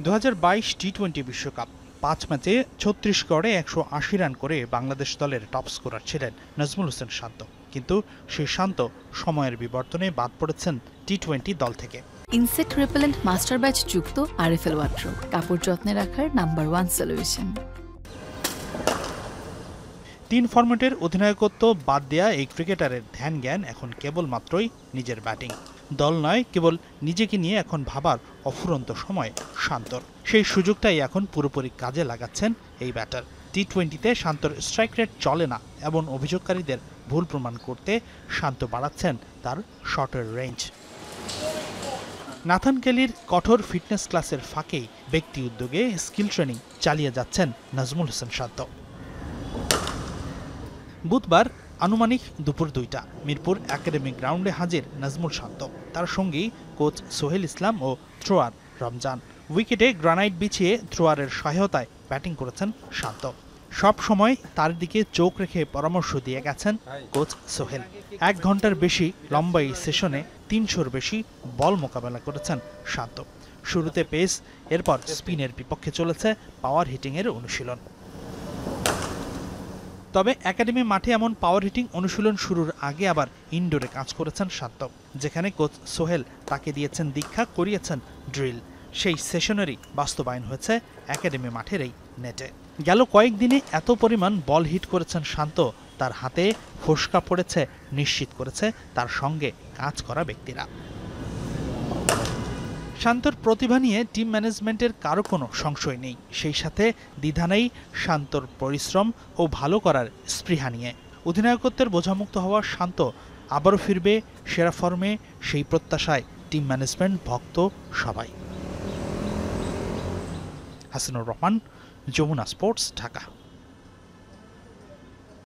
2022 টি-20 বিশ্বকাপ 5 ম্যাচে 36 গড়ে 180 রান করে বাংলাদেশ দলের টপ স্কোরার ছিলেন নাজমুল হোসেন শান্ত। কিন্তু সেই শান্ত সময়ের বিবর্তনে বাদ পড়েছেন টি-20 দল থেকে। ইনসেক্ট রিপেলেন্ট মাস্টার ব্যাচ যুক্ত আরএফএল ওয়াট্রো, কাপড় যত্নে রাখার নাম্বার 1 সলিউশন। 3 ফরম্যাটের অধিনায়কত্ব বাদ দেয়া এই ক্রিকেটারের ধ্যান জ্ঞান এখন কেবলমাত্রই নিজের ব্যাটিং। দল নয়, কেবল নিজেকে নিয়ে এখন ভাবার অফুরন্ত সময় শান্তর। সেই সুযোগটাই এখন পুরোপুরি কাজে লাগাচ্ছেন এই ব্যাটার। টি-20তে শান্তর স্ট্রাইক রেট চলে না এমন অভিযোগকারীদের ভুল প্রমাণ করতে শান্ত বাড়াচ্ছেন তার শটের রেঞ্জ। নাথান কেলির কঠোর ফিটনেস ক্লাসের ফাঁকেই ব্যক্তি উদ্যোগে স্কিল ট্রেনিং চালিয়ে যাচ্ছেন নাজমুল হোসেন শান্ত। বুধবার আনুমানিক দুপুর 2টা মিরপুর একাডেমি গ্রাউন্ডে হাজির নাজমুল শান্ত। তার সঙ্গী কোচ সোহেল ইসলাম ও থ্রোয়ার রমজান। উইকেটে গ্রানাইট বিছিয়ে থ্রোয়ারের সহায়তায় ব্যাটিং করেছেন শান্ত। সব সময় তার দিকে চোখ রেখে পরামর্শ দিয়ে গেছেন কোচ সোহেল। 1 ঘন্টার বেশি লম্বা এই সেশনে 300-র বেশি বল মোকাবেলা করেছেন শান্ত। শুরুতে পেস, এরপর স্পিনের বিপক্ষে চলেছে পাওয়ার হিটিংয়ের অনুশীলন। তবে একাডেমি মাঠে এমন পাওয়ার হিটিং অনুশীলন শুরুর আগে আবার ইনডোরে কাজ করেছেন শান্ত, যেখানে কোচ সোহেল তাকে দিয়েছেন দীক্ষা, করিয়েছেন ড্রিল। সেই সেশনেরই বাস্তবায়ন হয়েছে একাডেমি মাঠের এই নেটে। গেল কয়েকদিনে এত পরিমাণ বল হিট করেছেন শান্ত, তার হাতে ফোসকা পড়েছে নিশ্চিত করেছে তার সঙ্গে কাজ করা ব্যক্তিরা। শান্তর প্রতিভা নিয়ে টিম ম্যানেজমেন্টের কারো কোনো সংশয় নেই। সেই সাথে দ্বিধা নেই শান্তর পরিশ্রম ও ভালো করার স্পৃহা নিয়ে। অধিনায়কত্বের বোঝামুক্ত হওয়া শান্ত আবারও ফিরবে সেরা ফর্মে, সেই প্রত্যাশায় টিম ম্যানেজমেন্ট, ভক্ত সবাই। হাসানুর রহমান, যমুনা স্পোর্টস, ঢাকা।